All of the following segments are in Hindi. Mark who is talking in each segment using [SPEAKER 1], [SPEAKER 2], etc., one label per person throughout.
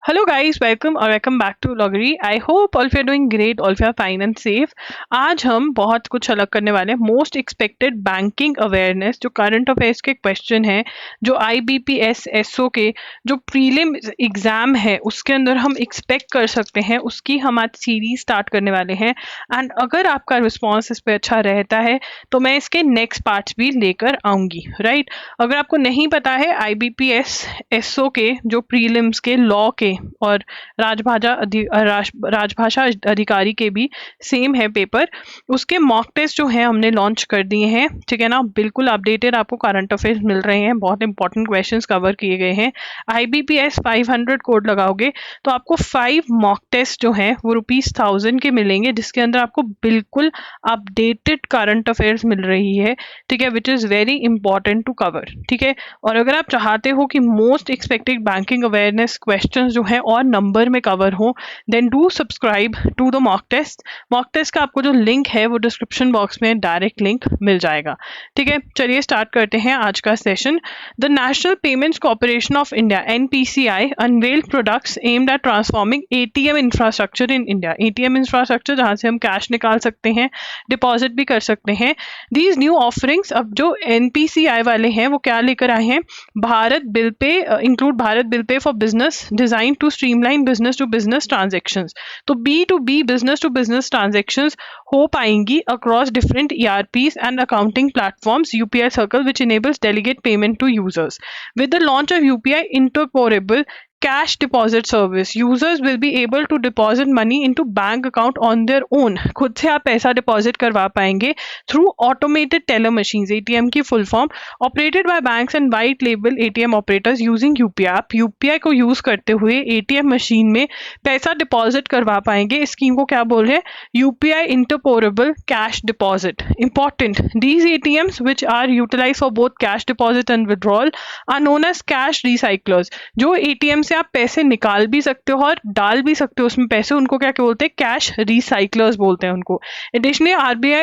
[SPEAKER 1] Hello guys, welcome back to Loggery. I hope all of you are doing great, all of you are fine and safe. आज हम बहुत कुछ अलग करने वाले हैं. मोस्ट एक्सपेक्टेड बैंकिंग अवेयरनेस जो करंट अफेयर्स के क्वेश्चन है, जो IBPS SO के जो प्रीलिम एग्जाम है उसके अंदर हम एक्सपेक्ट कर सकते हैं, उसकी हम आज सीरीज स्टार्ट करने वाले हैं. एंड अगर आपका रिस्पॉन्स इस पर अच्छा रहता है तो मैं इसके नेक्स्ट पार्ट्स भी लेकर आऊंगी. राइट, अगर आपको नहीं पता है IBPS SO के जो प्रीलिम्स के लॉ के और राजभाषा अधिकारी के भी सेम है पेपर, उसके मॉक टेस्ट जो है हमने लॉन्च कर दिए हैं. ठीक है ना, बिल्कुल अपडेटेड आपको करंट अफेयर्स मिल रहे हैं, बहुत इंपॉर्टेंट क्वेश्चंस कवर किए गए हैं. IBPS 500 कोड लगाओगे तो आपको 5 मॉक टेस्ट जो हैं वो ₹1000 के मिलेंगे, जिसके अंदर आपको बिल्कुल अपडेटेड करंट अफेयर्स मिल रही है. ठीक है, which is very important to cover. ठीक है, और अगर आप चाहते हो कि most expected banking awareness questions जो है और नंबर में कवर हो, then do subscribe to the mock test. Mock test का आपको जो लिंक है वो डिस्क्रिप्शन बॉक्स में डायरेक्ट लिंक मिल जाएगा. ठीक है, चलिए स्टार्ट करते हैं आज का session. The National Payments Corporation of India NPCI unveiled products aimed at transforming ATM infrastructure in India. ATM infrastructure जहाँ से हम कैश निकाल सकते हैं, डिपॉजिट भी कर सकते हैं. दीज न्यू ऑफरिंग्स, अब जो NPCI वाले हैं वो क्या लेकर आए हैं, Bharat Bill Pay include Bharat Bill Pay for business design to streamline business to business transactions. तो B2B business to business transactions हो पाएंगी across different ERPs and accounting platforms. UPI Circle which enables delegate payment to users. With the launch of UPI interoperable cash deposit service, users will be able to deposit money into bank account on their own. खुद से आप पैसा डिपॉजिट करवा पाएंगे through automated teller machines, ATM की full form, operated by banks and white label ATM operators using UPI. आप UPI को यूज करते हुए ATM मशीन में पैसा डिपॉजिट करवा पाएंगे. इस स्कीम को क्या बोल रहे हैं, UPI interoperable cash deposit. Important, these ATMs which are utilized for both cash deposit and withdrawal are known as cash recyclers. जो ATM से आप पैसे निकाल भी सकते हो और डाल भी सकते हो उसमें पैसे, उनको क्या बोलते हैं, कैश रिसाइकलर्स बोलते हैं उनको. Additionally RBI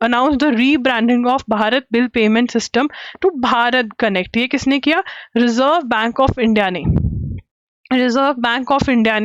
[SPEAKER 1] announce the rebranding of Bharat Bill Payment System to Bharat Connect. ये किसने किया, रिजर्व बैंक ऑफ इंडिया ने. रिजर्व बैंक ऑफ इंडिया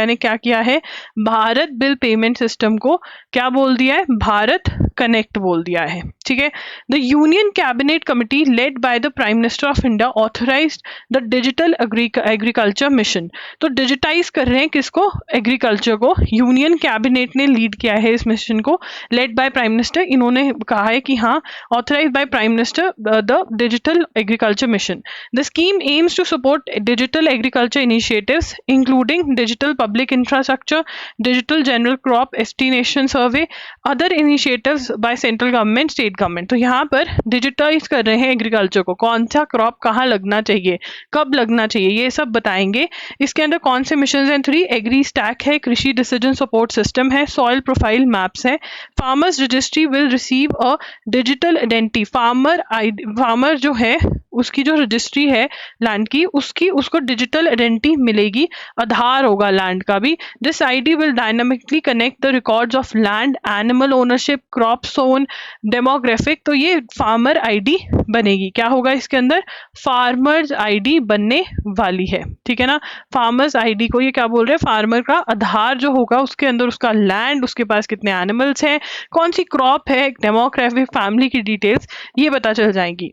[SPEAKER 1] ने क्या किया है, भारत बिल पेमेंट सिस्टम को क्या बोल दिया है, भारत कनेक्ट बोल दिया है. ठीक है, the union cabinet committee led by the prime minister of India authorised the digital agriculture mission. तो डिजिटाइज कर रहे हैं किसको, एग्रीकल्चर को. यूनियन कैबिनेट ने लीड किया है इस मिशन को, लेड बाय प्राइम मिनिस्टर. इन्होंने कहा है कि हाँ, authorise by prime minister the digital agriculture mission. The scheme aims to support digital agriculture initiatives including digital public infrastructure, digital general crop estimation survey, other initiatives by central government, state government. तो यहाँ पर डिजिटाइज कर रहे हैं एग्रीकल्चर को, कौन सा क्रॉप कहाँ लगना चाहिए, कब लगना चाहिए, ये सब बताएंगे. इसके अंदर कौन से मिशन हैं, 3 एग्री स्टैक है, कृषि डिसीजन सपोर्ट सिस्टम है, सॉइल प्रोफाइल मैप्स है. Farmers registry will receive a digital identity. Farmer जो है उसकी जो रजिस्ट्री है लैंड की, उसको डिजिटल आइडेंटिटी मिलेगी, आधार होगा लैंड का भी. This ID will dynamically connect the records of land, animal ownership, crop sown, demographic. तो ये फार्मर ID बनेगी. क्या होगा इसके अंदर, फार्मर्स ID बनने वाली है. ठीक है ना, फार्मर्स ID को ये क्या बोल रहे हैं, फार्मर का आधार जो होगा उसके अंदर उसका लैंड, उसके पास कितने एनिमल्स हैं, कौन सी क्रॉप है, डेमोग्राफिक, फैमिली की डिटेल्स ये पता चल जाएंगी.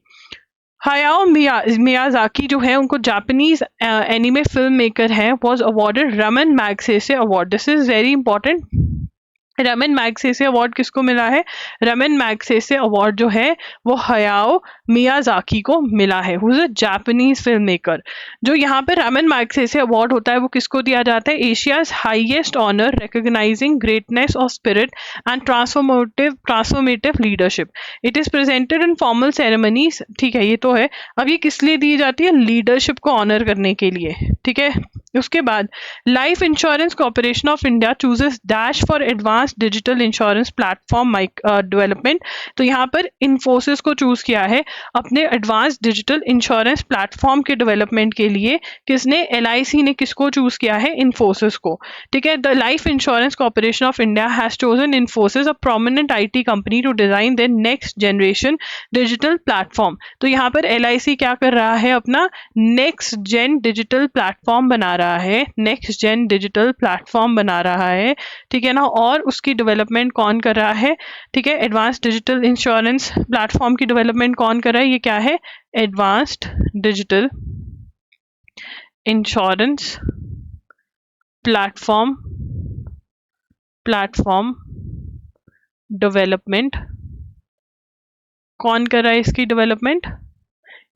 [SPEAKER 1] हायाओ मियाजाकी जो है उनको जापानीज एनिमे फिल्म मेकर है, was awarded Raman Magsaysay award. This is very important. Raman Magsaysay award किसको मिला है, रमन मैगसेसे अवार्ड जो है वो हयाओ मियाजाकी को मिला है, who is a Japanese film maker. जो यहाँ पे रमन मैगसेसे अवार्ड होता है वो किसको दिया जाता है, Asia's highest honour recognising greatness of spirit and transformative leadership. It is presented in formal ceremonies. ठीक है, ये तो है. अब ये किस लिए दी जाती है, लीडरशिप को ऑनर करने के लिए. ठीक है, उसके बाद life Insurance Corporation of India chooses dash for advance digital insurance platform development. तो यहाँ पर इन्फोसिस को चूज किया है अपने एडवांस डिजिटल इंश्योरेंस प्लेटफॉर्म के डेवलपमेंट के लिए। किसने? LIC ने किसको चूज किया है? इन्फोसिस को। ठीक है, the Life Insurance Corporation of India has chosen Infosys a prominent IT company to design their next generation digital platform. तो यहाँ पर LIC क्या कर रहा है? अपना नेक्स्ट जेन डिजिटल प्लेटफॉर्म बना रहा है, नेक्स्ट जेन डिजिटल प्लेटफॉर्म बना रहा है। ठीक है ना, और उसकी डेवलपमेंट कौन कर रहा है? ठीक है, एडवांस्ड डिजिटल इंश्योरेंस प्लेटफॉर्म की डेवलपमेंट कौन कर रहा है? ये क्या है? Advanced digital insurance platform development कौन कर रहा है?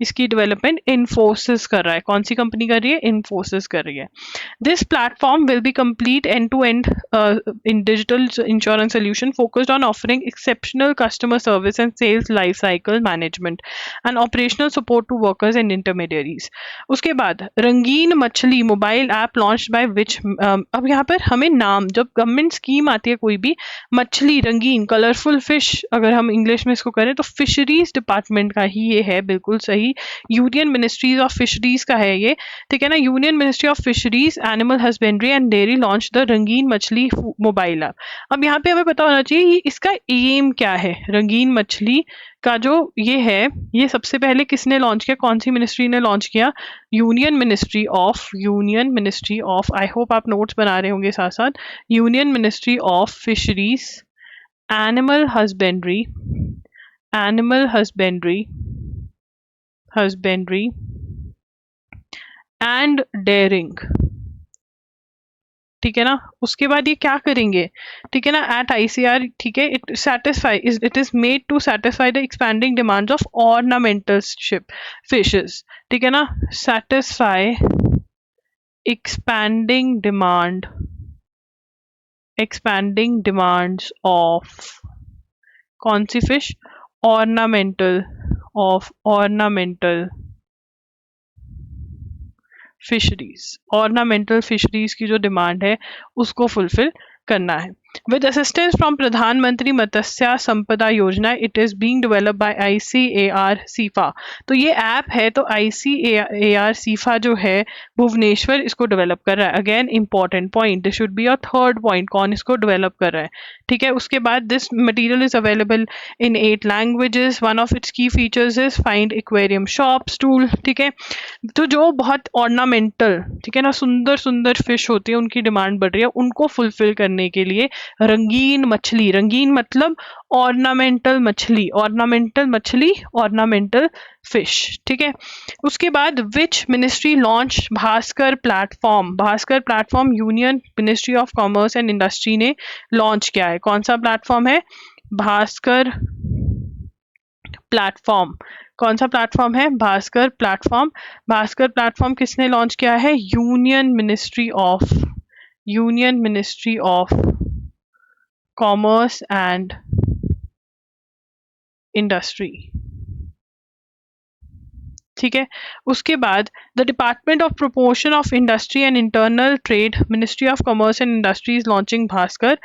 [SPEAKER 1] इसकी डेवलपमेंट इन्फोसिस कर रहा है। कौन सी कंपनी कर रही है? इन्फोसिस कर रही है। This platform will be complete end to end in digital insurance solution focused on offering exceptional customer service and sales life cycle management and operational support to workers and intermediaries. उसके बाद Rangeen Machhli mobile app launch by which. अब यहाँ पर हमें नाम, जब गवर्नमेंट स्कीम आती है कोई भी, मछली, रंगीन, कलरफुल फिश, अगर हम इंग्लिश में इसको करें तो फिशरीज डिपार्टमेंट का ही ये है, बिल्कुल सही। यूनियन मिनिस्ट्रीज ऑफ फिशरीज का है ये। ठीक है ना, union ministry of fisheries, animal husbandry and dairy launch the रंगीन मछली मोबाइल ऐप। अब यहाँ पे हमें पता होना चाहिए इसका एम क्या है। रंगीन मछली का जो ये है, ये सबसे पहले किसने लॉन्च किया? कौन सी मिनिस्ट्री ने लॉन्च किया? Union ministry of, I hope आप नोट्स बना रहे होंगे साथ साथ, union ministry of fisheries, animal husbandry and dairying. ठीक है ना, उसके बाद ये क्या करेंगे? ठीक है ना, एट ICR, ठीक है, it is made to satisfy the expanding demands of ornamental ship fishes. ठीक है ना, सेटिस्फाई एक्सपैंडिंग डिमांड्स ऑफ कौन सी फिश? ऑर्नामेंटल फिशरीज की जो डिमांड है उसको फुलफिल करना है। विद असिस्टेंस फ्रॉम प्रधानमंत्री मत्स्य संपदा योजना, it is being developed by ICAR सीफा। तो ये ऐप है, तो ICAR सीफा जो है भुवनेश्वर इसको डेवलप कर रहा है। Again important point, this should be a third point, कौन इसको डेवलप कर रहा है। ठीक है, उसके बाद this material is available in 8 languages. One of its key features is find aquarium shops tool. ठीक है, तो जो बहुत ऑर्नामेंटल, ठीक है ना, सुंदर सुंदर फिश होती है, उनकी डिमांड बढ़ रही है, उनको फुलफिल करने के लिए रंगीन मछली, रंगीन मतलब ऑर्नामेंटल फिश। ठीक है, उसके बाद which ministry launch Bhaskar platform union ministry of commerce and industry ने लॉन्च किया है। कौन सा प्लेटफॉर्म है? भास्कर प्लेटफॉर्म। कौन सा प्लेटफॉर्म है? भास्कर प्लेटफॉर्म किसने लॉन्च किया है? Union ministry of commerce and industry. ठीक है, उसके बाद the department of promotion of industry and internal trade, ministry of commerce and industry is launching Bhaskar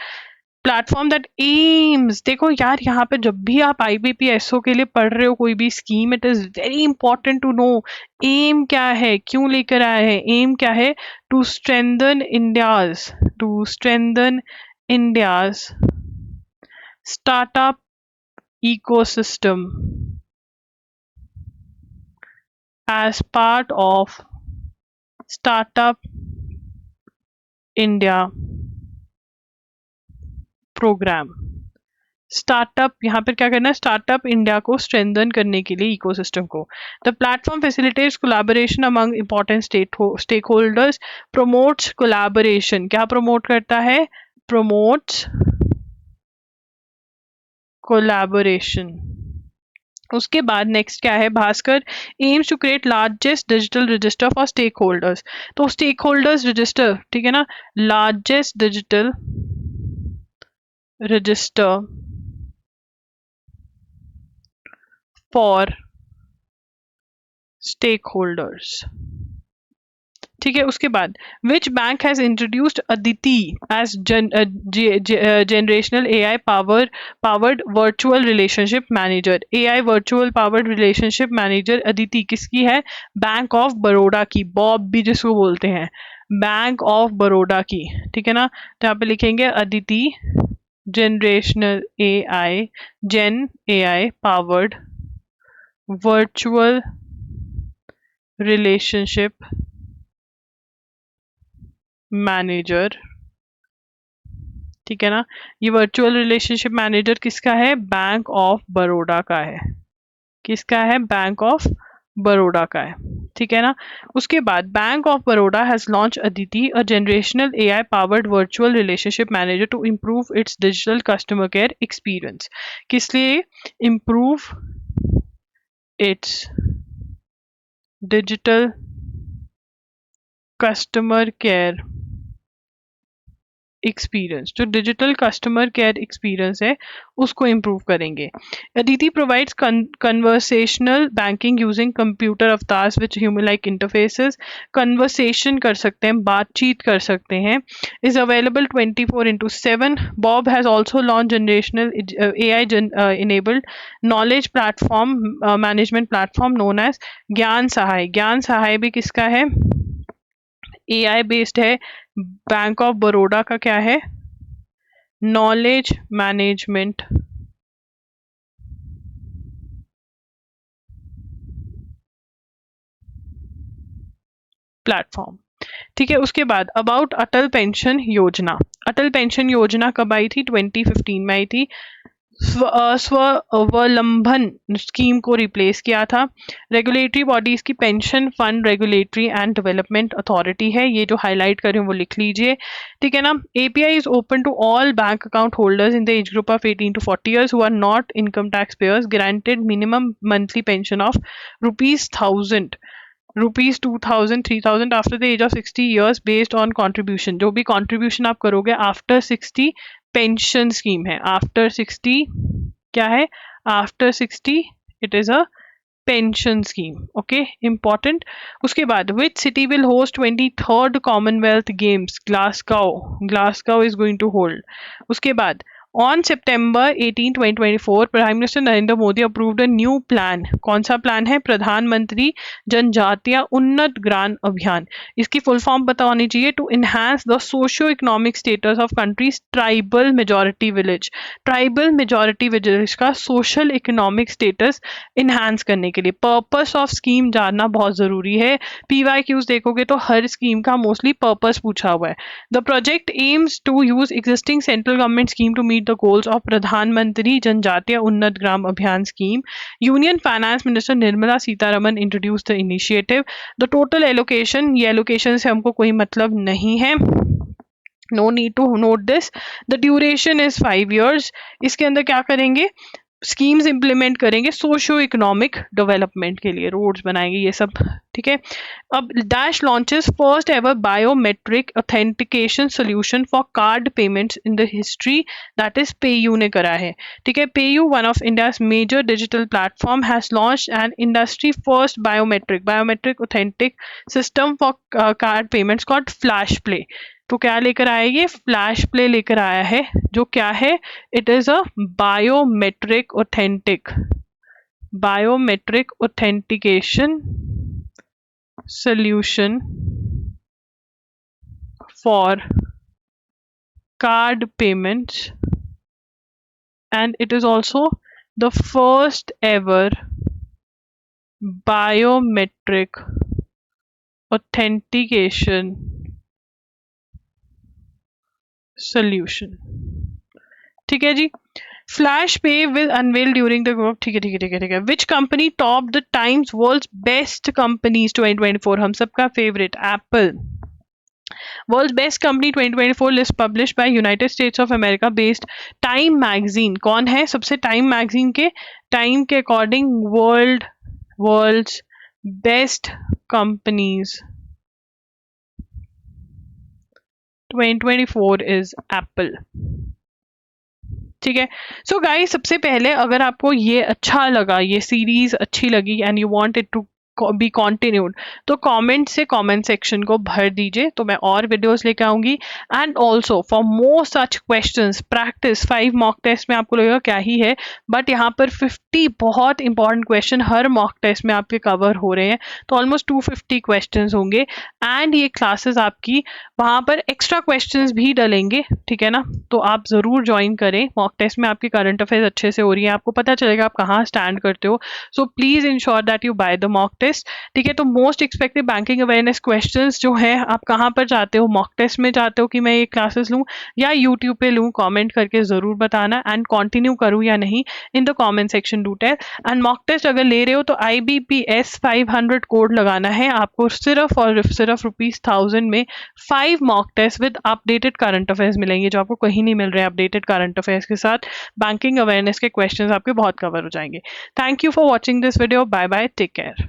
[SPEAKER 1] platform that aims. देखो यार, यहाँ पे जब भी आप IBPSO के लिए पढ़ रहे हो कोई भी scheme, it is very important to know aim क्या है, क्यों लेकर आया है। एम क्या है? To strengthen India's startup ecosystem as part of Startup India प्रोग्राम। स्टार्टअप, यहाँ पर क्या करना है? स्टार्टअप इंडिया को स्ट्रेंथन करने के लिए इकोसिस्टम को। The platform facilitates collaboration among important stakeholders, promotes collaboration. क्या प्रमोट करता है? Promotes collaboration. उसके बाद नेक्स्ट क्या है? Bhaskar aims to create largest digital register for stakeholders. तो स्टेक होल्डर्स रजिस्टर, ठीक है ना, largest digital register for stakeholders. ठीक है। उसके बाद which bank has introduced Aditi as generational AI powered virtual relationship manager. AI virtual powered relationship manager Aditi किसकी है? बैंक ऑफ बड़ौदा की, बॉब भी जिसको बोलते हैं, बैंक ऑफ बड़ौदा की। ठीक है ना, तो यहाँ पे लिखेंगे Aditi generational AI, gen AI powered virtual relationship manager. ठीक है ना, ये वर्चुअल रिलेशनशिप मैनेजर किसका है? बैंक ऑफ बड़ौदा का है। किसका है? बैंक ऑफ बड़ौदा का है। ठीक है ना, उसके बाद Bank of Baroda has launch Aditi, a generational AI powered virtual relationship manager to improve its digital customer care experience. किस लिए? Improve its digital customer care experience. जो डिजिटल कस्टमर केयर एक्सपीरियंस है उसको इम्प्रूव करेंगे। Aditi provides conversational banking using computer avatars which human like interfaces. Conversation कर सकते हैं, बातचीत कर सकते हैं। Is available 24/7। BoB has also launch generational AI enabled knowledge platform management platform known as Gyan Sahay. Gyan Sahay भी किसका है? AI बेस्ड है। बैंक ऑफ बड़ौदा का क्या है? Knowledge management platform. ठीक है, उसके बाद अबाउट अटल पेंशन योजना। अटल पेंशन योजना कब आई थी? 2015 में आई थी। स्वावलंबन स्कीम को रिप्लेस किया था। रेगुलेटरी बॉडीज की pension fund regulatory and development authority है, ये जो हाईलाइट कर रही हूँ वो लिख लीजिए। ठीक है ना, API is open to all bank account holders in the age group of 18 to 40 years who are not income tax payers, granted minimum monthly pension of ₹1000, ₹2000, 3000 after the age of 60 years based on contribution। जो भी contribution आप करोगे आफ्टर 60 पेंशन स्कीम है। आफ्टर 60 क्या है? After 60 it is a pension scheme. Okay, important. उसके बाद which city will host 23rd Commonwealth Games? Glasgow is going to hold. उसके बाद On September 18, 2024, Prime Minister Narendra Modi approved a new plan। कौन सा प्लान है? प्रधानमंत्री जनजातीय उन्नत ग्राम अभियान। इसकी फुल फॉर्म पता होनी चाहिए। To enhance the socio economic status of countries tribal majority village. Tribal majority village का सोशल इकोनॉमिक स्टेटस इनहांस करने के लिए। पर्पस ऑफ स्कीम जानना बहुत जरूरी है। PYQs देखोगे तो हर स्कीम का मोस्टली पर्पस पूछा हुआ है। The project aims to use existing central government scheme to meet the goals of प्रधानमंत्री जनजातीय उन्नत ग्राम अभियान scheme। Union Finance Minister Nirmala Sitharaman introduced the initiative। The total allocation, ये allocation से हमको कोई मतलब नहीं है, no need to note this। The duration is 5 years। इसके अंदर क्या करेंगे? स्कीम्स इंप्लीमेंट करेंगे सोशियो इकोनॉमिक डेवलपमेंट के लिए, रोड्स बनाएंगे, ये सब। ठीक है, अब dash launches first ever biometric authentication solution for card payments in the history, that is PayU ने करा है। ठीक है, PayU one of India's major digital platform has launch an industry first biometric authentic system for card payments called flash play. तो क्या लेकर आया? ये फ्लैश प्ले लेकर आया है, जो क्या है? It is a biometric authentication solution for card payments, and it is also the first ever biometric authentication solution। ठीक है जी। Flash pay will unveil during the, ठीक है ठीक है ठीक है ठीक है। Which company top the Times world's best companies 2024? हम सबका favourite Apple. World best company 2024 list publish by United States of America based Time magazine. कौन है सबसे? टाइम मैगजीन के, टाइम के according world's best companies 2024 is Apple. ठीक है, सो गाइस सबसे पहले अगर आपको ये अच्छा लगा, ये सीरीज अच्छी लगी and you want it to be continued, तो कमेंट से कमेंट सेक्शन को भर दीजिए, तो मैं और वीडियोस लेके आऊंगी। And also for more such questions practice 5 mock test में आपको लगेगा क्या ही है, बट यहाँ पर 50 बहुत इंपॉर्टेंट क्वेश्चन हर मॉक टेस्ट में आपके कवर हो रहे हैं, तो ऑलमोस्ट 250 क्वेश्चंस होंगे। एंड ये क्लासेस आपकी वहाँ पर एक्स्ट्रा क्वेश्चंस भी डलेंगे, ठीक है ना, तो आप ज़रूर ज्वाइन करें। मॉक टेस्ट में आपकी करंट अफेयर्स अच्छे से हो रही है, आपको पता चलेगा आप कहाँ स्टैंड करते हो। So please ensure that you buy the mock test, ठीक है। तो most expected banking awareness questions जो है आप कहाँ पर चाहते हो, मॉक टेस्ट में चाहते हो कि मैं ये क्लासेस लूँ या यूट्यूब पे लूँ, कमेंट करके ज़रूर बताना। एंड कंटिन्यू करूँ या नहीं, in the comment section do tell. And mock test अगर ले रहे हो तो IBPS 500 कोड लगाना है आपको, सिर्फ और सिर्फ ₹1000 में 5 mock test with updated current affairs मिलेंगे, जो आपको कहीं नहीं मिल रहे हैं। अपडेटेड करंट अफेयर्स के साथ बैंकिंग अवेयरनेस के क्वेश्चंस आपके बहुत कवर हो जाएंगे। Thank you for watching this video, bye bye, take care.